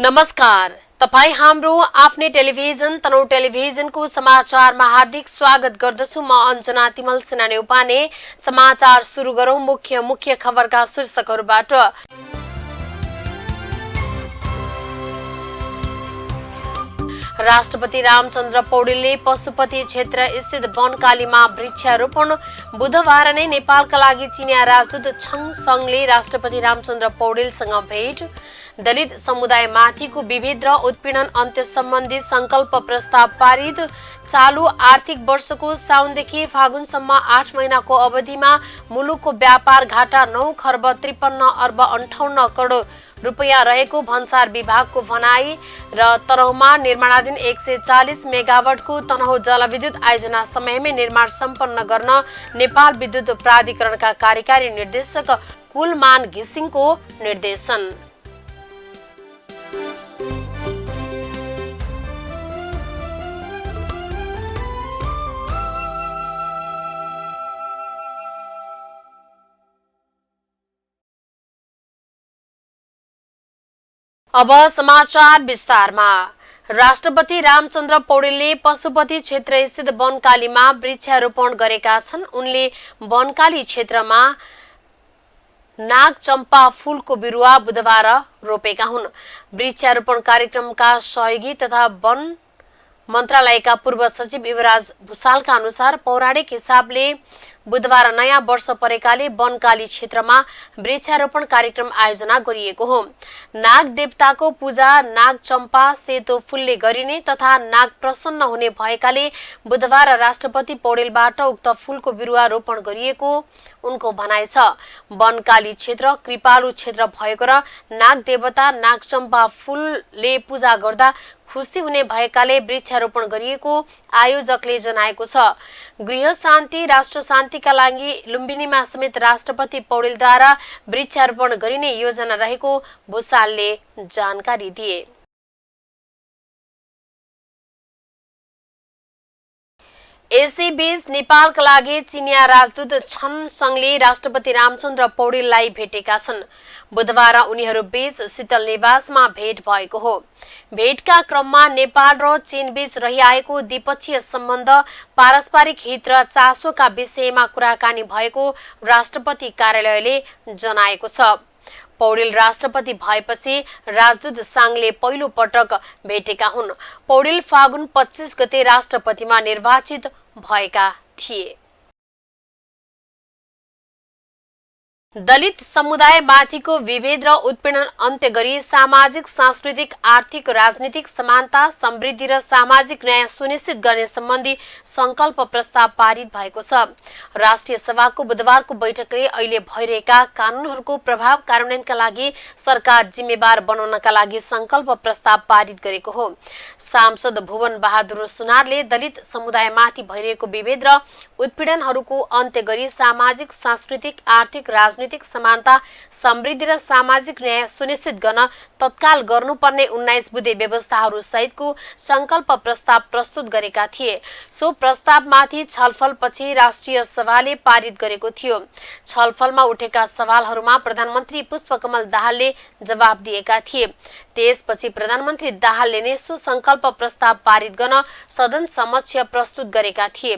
नमस्कार, तपाई हाम्रो आफ्नै टेलिभिजन तनहुँ टेलिभिजनको समाचारमा हार्दिक स्वागत गर्दछु। म अञ्जना तिमल सेना नेउपाने। समाचार सुरु गरौं मुख्य खबरका शीर्षकहरूबाट। राष्ट्रपति रामचन्द्र पौडेलले पशुपति क्षेत्र स्थित बनकालीमा वृक्षारोपण। बुधबार नै नेपालका लागि चिनिया राजदूत छङ सङले राष्ट्रपति रामचन्द्र पौडेलसँग भेट। दलित समुदायमाथिको विभेद र उत्पीडन अन्त्य सम्बन्धी संकल्प प्रस्ताव पारित। चालु आर्थिक वर्षको साउनदेखि फागुनसम्म 8 महिनाको अवधिमा मुलुकको व्यापार घाटा 9 खर्ब 53 अर्ब 58 करोड रुपैयाँ रहेको भन्सार विभागको भनाई। र तनहुँमा निर्माणाधीन 140 मेगावाटको तनहुँ जलविद्युत आयोजना समयमै निर्माण सम्पन्न गर्न नेपाल विद्युत प्राधिकरणका कार्यकारी निर्देशक कुलमान घिसिङको निर्देशन। अब समाचार विस्तारमा। राष्ट्रपति रामचन्द्र पौडेलले पशुपति क्षेत्र स्थित बनकालीमा वृक्षारोपण गरेका छन्। उनले बनकाली क्षेत्रमा नागचम्पा फूलको बिरुवा बुधबार रोपेका हुन्। वृक्षारोपण कार्यक्रमका सहयोगी तथा वन मन्त्रालयका पूर्व सचिव युवराज भुसालका अनुसार पौराणिक हिसाबले बुधबार नयाँ वर्ष परेकाले बनकाली क्षेत्रमा वृक्षारोपण कार्यक्रम आयोजना गरिएको हो। नाग देवताको पूजा नागचम्पा सेतो फूलले गरिने तथा नाग प्रसन्न हुने भएकाले बुधबार राष्ट्रपति पौडेलबाट उक्त फूलको बिरुवा रोपण गरिएको उनको भनाइ छ। बनकाली क्षेत्र कृपालु क्षेत्र भएको र नाग देवता नागचम्पा फूलले पूजा गर्दा खुसी हुने भएकाले वृक्षारोपण गरिएको आयोजकले जनाएको छ। गृह शान्ति राष्ट्र शान्तिका लागि लुम्बिनीमा समेत राष्ट्रपति पौडेलद्वारा वृक्षारोपण गरिने योजना रहेको भुसालले जानकारी दिए। यसैबीच नेपालका लागि चिनिया राजदूत छन सङले राष्ट्रपति रामचन्द्र पौडेललाई भेटेका छन्। बुधबार उनीहरू बीच शीतल निवासमा भेट भएको हो। भेटका क्रममा नेपाल र चीन बीच रहिआएको द्विपक्षीय सम्बन्ध, पारस्परिक हित र चासोका विषयमा कुराकानी भएको राष्ट्रपति कार्यालयले जनाएको छ। पौडेल राष्ट्रपति भएपछि राजदूत साङले पहिलो पटक भेटेका हुन्। पौडेल फागुन 25 गते राष्ट्रपतिमा निर्वाचित भएका थिए। दलित समुदायमाथिको विभेद र उत्पीडन अन्त्य गरी सामाजिक, सांस्कृतिक, आर्थिक, राजनीतिक समानता, समृद्धि र सामाजिक न्याय सुनिश्चित गर्ने सम्बन्धी संकल्प प्रस्ताव पारित भएको छ। राष्ट्रिय सभाको बुधबारको बैठकले अहिले भइरहेका कानूनहरूको प्रभाव कार्यान्वयनका लागि सरकार जिम्मेवार बनाउनका लागि संकल्प प्रस्ताव पारित गरेको हो। सांसद भुवन बहादुर सुनारले दलित समुदायमाथि भइरहेको विभेद र उत्पीडनहरूको अन्त्य गरी सामाजिक, सांस्कृतिक, आर्थिक, राजनीतिक समानता, समृद्धि र सामाजिक न्याय सुनिश्चित गर्न तत्काल गर्नुपर्ने 19 बुँदे व्यवस्थाहरू सहितको संकल्प प्रस्ताव प्रस्तुत गरेका थिए। सो प्रस्तावमाथि छलफलपछि राष्ट्रिय सभाले पारित गरेको थियो। छलफलमा उठेका सवालहरूमा प्रधानमन्त्री पुष्पकमल दाहालले जवाब दिएका थिए। त्यसपछि प्रधानमन्त्री दाहालले नै सो संकल्प प्रस्ताव पारित गर्न सदन समक्ष प्रस्तुत गरेका थिए।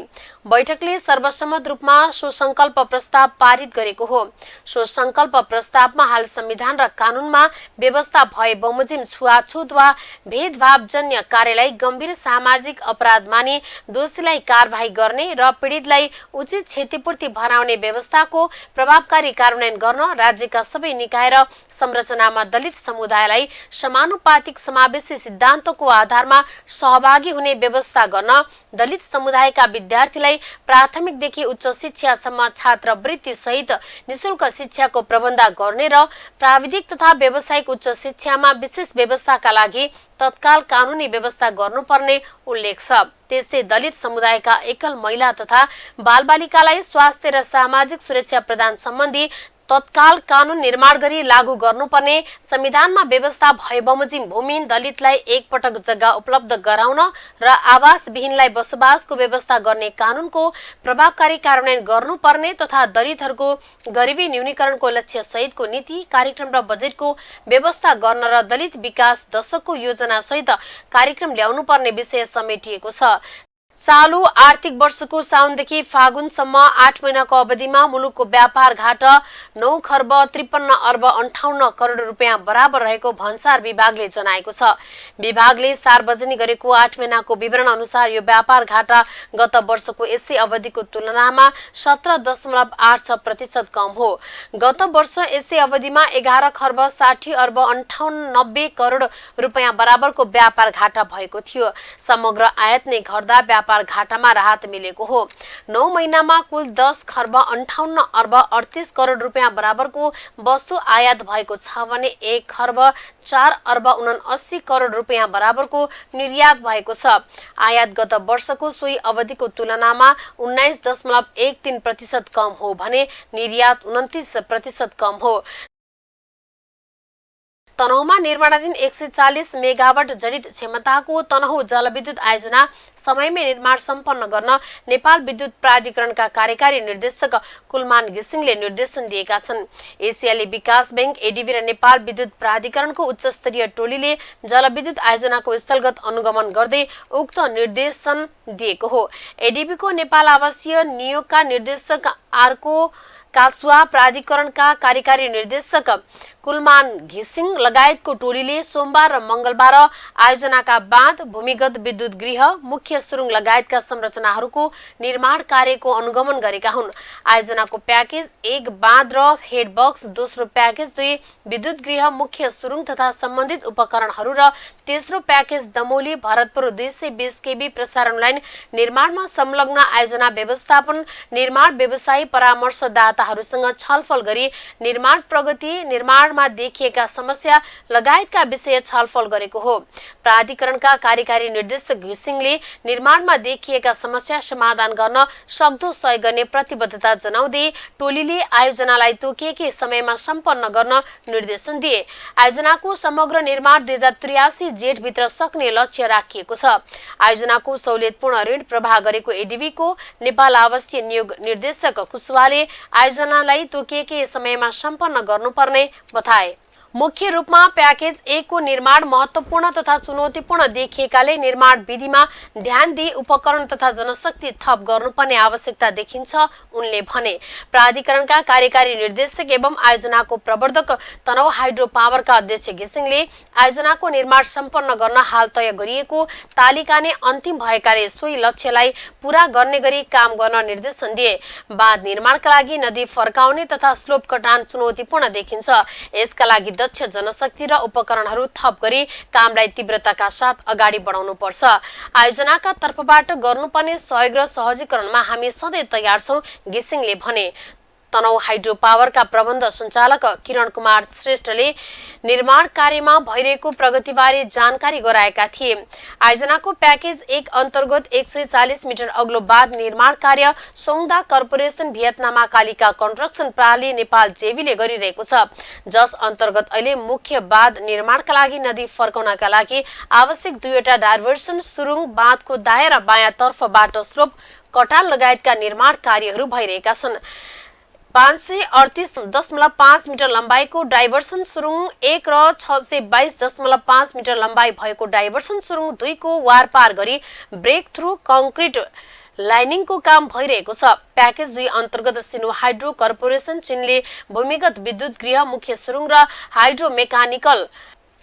बैठकले सर्वसम्मत रूपमा सो संकल्प प्रस्ताव पारित गरेको हो। सो संकल्प प्रस्तावमा हाल संविधान र कानूनमा व्यवस्था भए बमोजिम छुवाछुत वा भेदभावजन्य कार्यलाई गम्भीर सामाजिक अपराध मानी दोषीलाई कारबाही गर्ने र पीडितलाई उचित क्षतिपूर्ति भराउने व्यवस्थाको प्रभावकारी कार्यान्वयन गर्न, राज्यका सबै निकाय र संरचनामा दलित समुदायलाई समानुपातिक समावेशी सिद्धान्तको आधारमा सहभागी हुने व्यवस्था गर्न, दलित समुदायका विद्यार्थीलाई प्राथमिकदेखि उच्च शिक्षासम्म छात्रवृत्ति सहित निशुल्क शिक्षाको प्रबन्ध गर्ने र प्राविधिक तथा व्यावसायिक उच्च शिक्षामा विशेष व्यवस्थाका लागि तत्काल कानूनी व्यवस्था गर्नुपर्ने उल्लेख छ। त्यस्तै दलित समुदायका एकल महिला तथा बालबालिकालाई स्वास्थ्य र सामाजिक सुरक्षा प्रदान सम्बन्धी तत्काल कानून निर्माण गरी लागू गर्नुपर्ने, संविधानमा व्यवस्था भए बमोजिम भूमिहीन दलितलाई एकपटक जग्गा उपलब्ध गराउन र आवासविहीनलाई बसोबासको व्यवस्था गर्ने कानूनको प्रभावकारी कार्यान्वयन गर्नुपर्ने तथा दलितहरूको गरिबी न्यूनीकरणको लक्ष्य सहितको नीति, कार्यक्रम र बजेटको व्यवस्था गर्न र दलित विकास दशकको योजना सहित कार्यक्रम ल्याउनुपर्ने विषय समेटिएको छ। चालू आर्थिक वर्षको साउनदेखि फागुनसम्म 8 महिनाको अवधिमा मुलुकको व्यापार घाटा 9 खर्ब 53 अर्ब 58 करोड रुपियाँ बराबर रहेको भन्सार विभागले जनाएको छ। विभागले सार्वजनिक गरेको 8 महिनाको विवरण अनुसार यो व्यापार घाटा गत वर्षको यसै अवधिको तुलनामा 17.86% कम हो। गत वर्ष यसै अवधिमा 11 खर्ब 60 अर्ब 98 करोड रुपियाँ बराबरको व्यापार घाटा भएको थियो। समग्र आयात नै घट्दा व्यापार घाटामा राहत मिलेको हो। 9 महिनामा कुल 10 खर्ब 58 अर्ब 38 करोड रुपियाँ बराबरको वस्तु आयात भएको छ भने 1 खर्ब 4 अर्ब 79 करोड रुपियाँ बराबरको निर्यात भएको छ। आयात गत वर्षको सोही अवधिको तुलनामा 19.13% कम हो भने निर्यात 29% कम हो। तनहुमा निर्माणाधीन 140 मेगावाट जडित क्षमताको तनहुँ जलविद्युत आयोजना समयमै निर्माण सम्पन्न गर्न नेपाल विद्युत प्राधिकरणका कार्यकारी निर्देशक कुलमान घिसिङले निर्देशन दिएका छन्। एसियाली विकास बैंक, एडीबी र नेपाल विद्युत प्राधिकरणको उच्चस्तरीय टोलीले जलविद्युत आयोजनाको स्थलगत अनुगमन गर्दै उक्त निर्देशन दिएको हो। एडीबीको नेपाल आवासीय नियोगका निर्देशक आर्को कासुवा, प्राधिकरणका कार्यकारी निर्देशक कुलमान घिसिङ लगायतको टोलीले सोमबार र मंगलबार आयोजनाका बाँध, भूमिगत विद्युत गृह, मुख्य सुरुङ लगायतका संरचनाहरूको निर्माण कार्यको अनुगमन गरेका हुन्। आयोजनाको प्याकेज 1 बाँध र हेडबक्स, दोस्रो प्याकेज 2 विद्युत गृह, मुख्य सुरुङ तथा सम्बन्धित उपकरणहरू र तेस्रो प्याकेज दमोली भरतपुर 220 केबी प्रसारण लाइन निर्माणमा संलग्न आयोजना व्यवस्थापन, निर्माण व्यवसायी परामर्शदाताहरूसँग छलफल गरी निर्माण प्रगति, निर्माणमा देखिएका समस्या लगायतका विषय छलफल गरेको हो। प्राधिकरणका कार्यकारी निर्देशक घिसिङले निर्माणमा देखिएका समस्या समाधान गर्न सक्दो सहयोग गर्ने प्रतिबद्धता जनाउँदै टोलीले आयोजनालाई तोकिएकै समयमा सम्पन्न गर्न निर्देशन दिए। आयोजनाको समग्र निर्माण 2083 जेठभित्र सक्ने लक्ष्य राखिएको छ। आयोजनाको सहुलियतपूर्ण ऋण प्रवाह गरेको एडीबीको नेपाल आवासीय नियोग निर्देशक कुशवाले आयोजनालाई तोकिएकै समयमा सम्पन्न गर्नुपर्ने बताए। मुख्य रूपमा प्याकेज 1 को निर्माण महत्वपूर्ण तथा चुनौतीपूर्ण देखिएकाले निर्माण विधिमा ध्यान दिई उपकरण तथा जनशक्ति थप गर्नुपर्ने आवश्यकता देखिन्छ उनले भने। प्राधिकरणका कार्यकारी निर्देशक एवं आयोजनाको प्रवर्धक तनहुँ हाइड्रो पावरका अध्यक्ष घिसिङले आयोजनाको निर्माण सम्पन्न गर्न हाल तय गरिएको तालिका नै अन्तिम भएकाले सोही लक्ष्यलाई पूरा गर्ने गरी काम गर्न निर्देशन दिए। बाँध निर्माणका लागि नदी फर्काउने तथा स्लोप कटान चुनौतीपूर्ण देखिन्छ। यसका लागि दक्ष जनशक्ति र उपकरणहरू थप गरी कामलाई तीव्रताका साथ अगाडि बढाउनु पर्छ। आयोजनाका तर्फबाट गर्नुपर्ने सहयोग र सहजीकरणमा हामी सधैँ तयार छौं, घिसिङले भने। तनहुँ हाइड्रो पावरका प्रबन्ध सञ्चालक किरण कुमार श्रेष्ठले निर्माण कार्यमा भइरहेको प्रगतिबारे जानकारी गराएका थिए। आयोजनाको प्याकेज 1 अन्तर्गत 140 मिटर अग्लो बाँध निर्माण कार्य सोङदा कर्पोरेसन, भियतनाममा कालिका कन्स्ट्रक्सन प्रणाली नेपाल जेवीले गरिरहेको छ, जस अन्तर्गत अहिले मुख्य बाँध निर्माणका लागि नदी फर्काउनका लागि आवश्यक 2वटा डाइभर्सन सुरुङ, बाँधको दायाँ र बायाँ तर्फबाट स्लोप कटान लगायतका निर्माण कार्यहरू भइरहेका छन्। 538.5 मिटर लम्बाइको डाइभर्सन सुरुङ 1 र 622.5 मिटर लम्बाइ भएको डाइभर्सन सुरुङ 2 को वारपार गरी ब्रेक थ्रु कंक्रिट लाइनिङको काम भइरहेको छ। प्याकेज 2 अन्तर्गत सिनो हाइड्रो कर्पोरेसन चीनले भूमिगत विद्युत गृह, मुख्य सुरुङ र हाइड्रो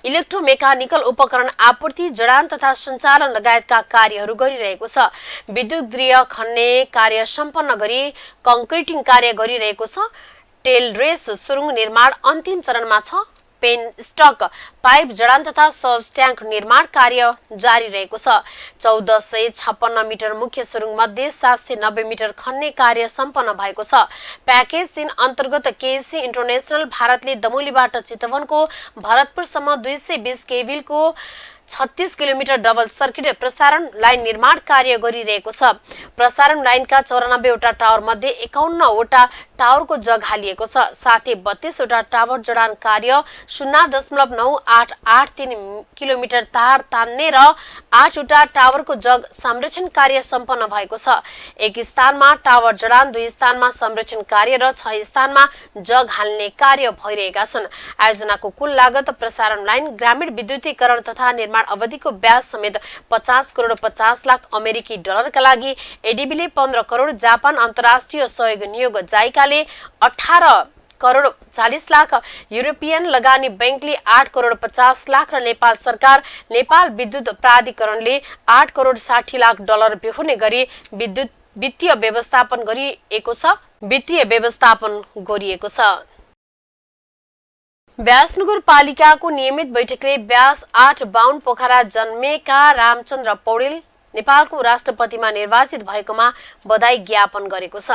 इलेक्ट्रोमेकानिकल उपकरण आपूर्ति, जडान तथा सञ्चालन लगायतका कार्यहरू गरिरहेको छ। विद्युत गृह खन्ने कार्य सम्पन्न गरी कंक्रिटिङ कार्य गरिरहेको छ। टेल रेस सुरुङ निर्माण अन्तिम चरणमा छ। पेन स्टक, पाइप जडान तथा सज ट्याङ्क निर्माण कार्य जारी रहेको छ। 1456 मिटर मुख्य सुरुङ मध्ये 790 मिटर खन्ने कार्य सम्पन्न भएको छ। प्याकेज 3 अन्तर्गत केसी इन्टरनेशनल भारतले दमोलीबाट चितवनको भरतपुरसम्म 220 केभिलको 36 किलोमिटर डबल सर्किट प्रसारण लाइन निर्माण कार्य गरिरहेको छ। प्रसारण लाइनका 94 वटा टावर मध्ये 51 वटा टावरको जग हालिएको छ। साथै 32 वटा टावर जडान कार्य 0.9883 किलोमिटर तार तान्ने र 8 वटा टावरको जग संरक्षण कार्य सम्पन्न भएको छ। एक स्थानमा टावर जडान, 2 स्थानमा संरक्षण कार्य र 6 स्थानमा जग हाल्ने कार्य भइरहेका छन्। आयोजनाको कुल लागत प्रसारण लाइन, ग्रामीण विद्युतीकरण तथा निर्माण अवधिको ब्याज समेत 50 करोड 50 लाख अमेरिकी डलरका लागि एडीबीले 15 करोड, जापान अन्तर्राष्ट्रिय सहयोग नियोग जाइकाले 18 करोड 40 लाख, युरोपियन लगानी बैंकले 8 करोड 50 लाख र नेपाल सरकार, नेपाल विद्युत प्राधिकरणले 8 करोड 60 लाख डलर बेहोर्ने गरी वित्तीय व्यवस्थापन गरिएको छ। ब्यास नगरपालिकाको नियमित बैठकले ब्यास 8 बाहुन पोखरा जन्मेका रामचन्द्र पौडेल नेपालको राष्ट्रपतिमा निर्वाचित भएकोमा बधाई ज्ञापन गरेको छ।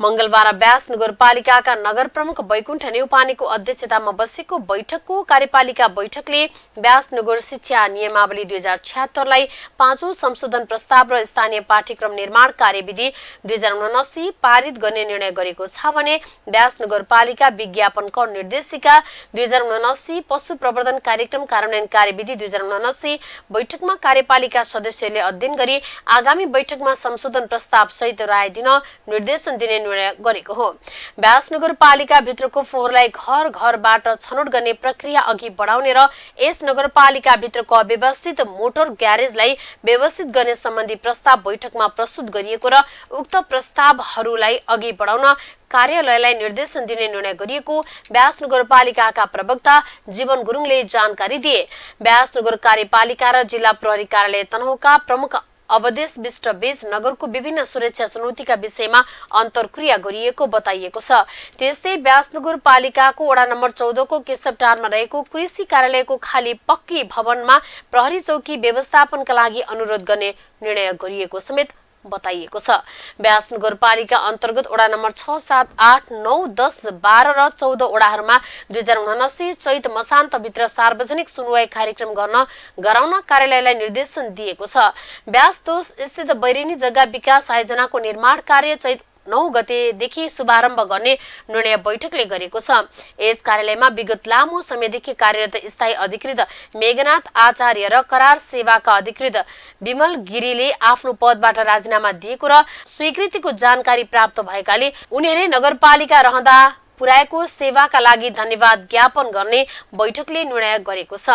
मंगलबार ब्यास नगरपालिकाका नगर प्रमुख वैकुण्ठ नेउपानेको अध्यक्षतामा बसेको बैठकको कार्यपालिका बैठकले ब्यास नगर शिक्षा नियमावली 2076 लाई 5औं संशोधन प्रस्ताव र स्थानीय पाठ्यक्रम निर्माण कार्यविधि 2079 पारित गर्ने निर्णय गरेको छ भने ब्यास नगरपालिका विज्ञापन कर निर्देशिका 2079 पशु प्रवर्धन कार्यक्रम कार्यान्वयन कार्यविधि 2079 बैठकमा कार्यपालिका सदस्यले अध्ययन गरी आगामी बैठकमा संशोधन प्रस्ताव सहित राय दिन निर्देशन दिने गरेको हो। ब्यास नगरपालिका भित्रको फोहोरलाई घर घरबाट छनौट गर्ने प्रक्रिया अघि बढाउने र यस नगरपालिका भित्रको अव्यवस्थित मोटर ग्यारेजलाई व्यवस्थित गर्ने सम्बन्धी प्रस्ताव बैठकमा प्रस्तुत गरिएको र उक्त प्रस्तावहरूलाई अघि बढाउन कार्यालयलाई निर्देशन दिने निर्णय गरिएको ब्यास नगरपालिकाका प्रवक्ता जीवन गुरुङले जानकारी दिए। ब्यास नगर कार्यपालिका र जिल्ला प्रहरी कार्यालय तनहुँका प्रमुख अवधेश विष्ट बीच नगरको विभिन्न सुरक्षा चुनौतीका विषयमा अन्तर्क्रिया गरिएको बताइएको छ। त्यस्तै ब्यास नगरपालिकाको वडा नम्बर 14 को केशवटारमा रहेको कृषि कार्यालयको खाली पक्की भवनमा प्रहरी चौकी व्यवस्थापनका लागि अनुरोध गर्ने निर्णय गरिएको समेत बताइएको छ। ब्यास नगरपालिका अन्तर्गत वडा नम्बर 6, 7, 8, 9, 10, 12 र 14 वडाहरूमा 2079 चैत मसान्तभित्र सार्वजनिक सुनवाई कार्यक्रम गराउन कार्यालयलाई निर्देशन दिएको छ। ब्यास तोस स्थित बैरेनी जग्गा विकास आयोजनाको निर्माण कार्य चैत 9 गतेदेखि शुभारम्भ गर्ने निर्णय बैठकले गरेको छ। यस कार्यालयमा विगत लामो समयदेखि कार्यरत स्थायी अधिकृत मेघनाथ आचार्य र करार सेवाका अधिकृत विमल गिरीले आफ्नो पदबाट राजीनामा दिएको र स्वीकृतिको जानकारी प्राप्त भएकाले उनीहरूले नगरपालिका रहँदा पुर्याएको सेवाका लागि धन्यवाद ज्ञापन गर्ने बैठकले निर्णय गरेको छ।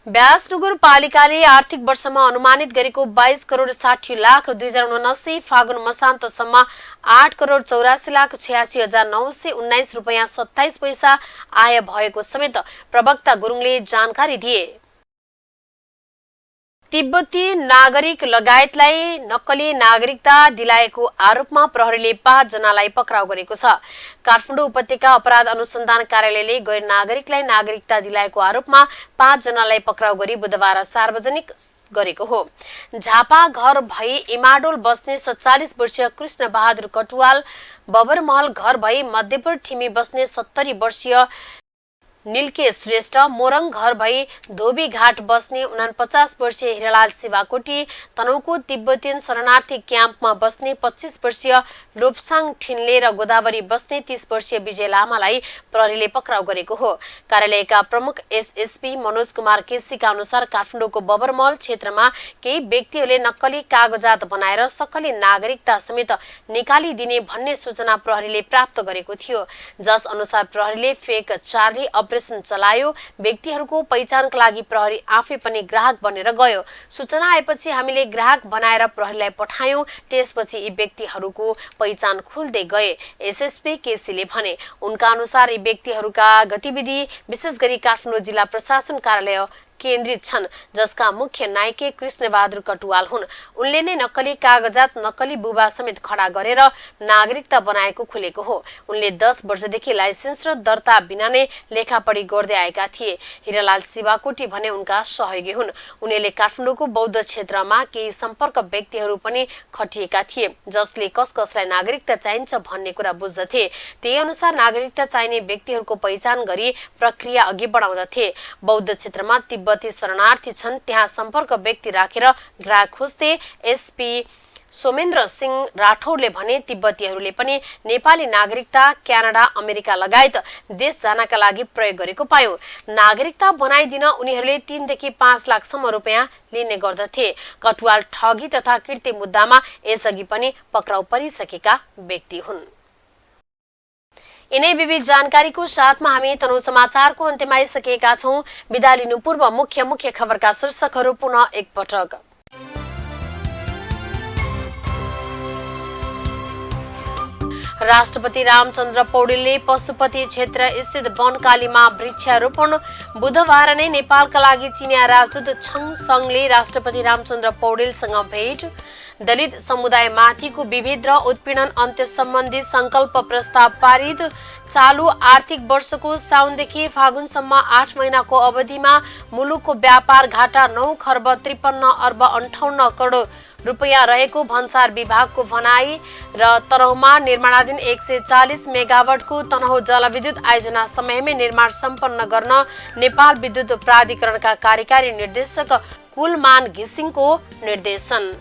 ब्यास नगरपालिकाले आर्थिक वर्षमा अनुमानित गरेको 22 करोड 60 लाख 2079 फागुन मसान्तसम्म 8 करोड 84 लाख 86 हजार 919 रुपैयाँ 27 पैसा आय भएको समेत प्रवक्ता गुरुङले जानकारी दिए। तिब्बती नागरिक लगायतलाई नक्कली नागरिकता दिलाएको आरोपमा प्रहरीले 5 जनालाई पक्राउ गरेको छ। काठमाडौँ उपत्यका अपराध अनुसन्धान कार्यालयले गैर नागरिकलाई नागरिकता दिलाएको आरोपमा 5 जनालाई पक्राउ गरी बुधबार सार्वजनिक गरेको हो। झापा घर भई इमाडोल बस्ने 47 वर्षीय कृष्ण बहादुर कटुवाल, बबरमहल घर भई मध्यपुर ठिमी बस्ने 70 वर्षीय नीलके श्रेष्ठ, मोरङ घर भई धोबी घाट बस्ने 49 वर्षीय हिरालाल शिवाकोटी, तनहुँको तिब्बतीयन शरणार्थी क्याम्पमा बस्ने 25 वर्षीय लोप्साङ ठिनले र गोदावरी बस्ने 30 वर्षीय विजय लामालाई प्रहरीले पक्राउ गरेको हो। कार्यालयका प्रमुख एसएसपी मनोज कुमार केसीका अनुसार काठमाडौँको बबरमहल क्षेत्रमा केही व्यक्तिहरूले नक्कली कागजात बनाएर सक्कली नागरिकता समेत निकालिदिने भन्ने सूचना प्रहरीले प्राप्त गरेको थियो। जस अनुसार प्रहरीले फेक चार्ली अपरेसन चलायो। व्यक्तिहरूको पहिचानका लागि प्रहरी आफै पनि ग्राहक बनेर गयो। सूचना आएपछि हामीले ग्राहक बनाएर प्रहरीलाई पठायौं। त्यसपछि यी व्यक्तिहरूको पहिचान खुल्दै गए, एसएसपी केसीले भने। उनका अनुसार यी व्यक्तिहरूका गतिविधि विशेष गरी काठमाडौँ जिल्ला प्रशासन कार्यालय केन्द्रित छन्, जसका मुख्य नायके कृष्ण बहादुर कटुवाल हुन्। उनले नै नक्कली कागजात, नक्कली बुबा समेत खडा गरेर नागरिकता बनाएको खुलेको हो। उनले 10 वर्षदेखि लाइसेन्स र दर्ता बिना नै लेखापढी गर्दै आएका थिए। हिरालाल शिवाकोटी भने उनका सहयोगी हुन्। उनीहरूले काठमाडौँको बौद्ध क्षेत्रमा केही सम्पर्क व्यक्तिहरू पनि खटिएका थिए, जसले कसलाई नागरिकता चाहिन्छ भन्ने कुरा बुझ्दथे। त्यही अनुसार नागरिकता चाहिने व्यक्तिहरूको पहिचान गरी प्रक्रिया अघि बढाउँदथे। बौद्ध क्षेत्रमा तिब्बती शरणार्थी छन् त्यहाँ सम्पर्क व्यक्ति राखेर ग्राहक खोज्दै एसपी सोमेन्द्र सिंह राठौरले भने तिब्बतीहरूले पनि नेपाली नागरिकता क्यानाडा अमेरिका लगायत देश जानका लागि प्रयोग गरेको पायौं। नागरिकता बनाइदिन उनीहरूले 3 देखि 5 लाखसम्म रुपियाँ लिने गर्दथे। कटुवाल ठगी तथा कृत्य मुद्दामा यसअघि पनि पक्राउ परिसकेका व्यक्ति हुन्। यिनै विविध जानकारीको साथमा हामी तनहुँ समाचारको अन्त्यमा आइसकेका छौं। बिदा लिनु पूर्व मुख्य खबरका शीर्षकहरू पुनः एकपटक। राष्ट्रपति रामचन्द्र पौडेलले पशुपति क्षेत्र स्थित बनकालीमा वृक्षारोपण। बुधबार नै नेपालका लागि चिनिया राजदूत छङ सङले राष्ट्रपति रामचन्द्र पौडेलसँग भेट। दलित समुदायमाथिको विभेद र उत्पीडन अन्त्य सम्बन्धी संकल्प प्रस्ताव पारित। चालु आर्थिक वर्षको साउनदेखि फागुनसम्म 8 महिनाको अवधिमा मुलुकको व्यापार घाटा 9 खर्ब 53 अर्ब 58 करोड रुपैयाँ रहेको भन्सार विभागको भनाई। र तनहुँमा निर्माणाधीन 140 मेगावाटको तनहुँ जलविद्युत आयोजना समयमै निर्माण सम्पन्न गर्न नेपाल विद्युत प्राधिकरणका कार्यकारी निर्देशक कुलमान घिसिङको निर्देशन।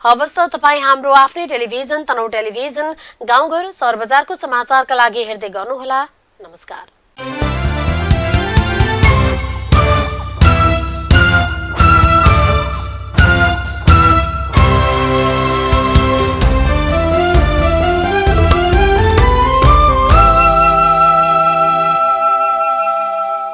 हवस् त तपाई हाम्रो आफ्नै टेलिभिजन तनहुँ टेलिभिजन गाउँघर सहर बजारको समाचारका लागि हेर्दै गर्नुहोला। नमस्कार।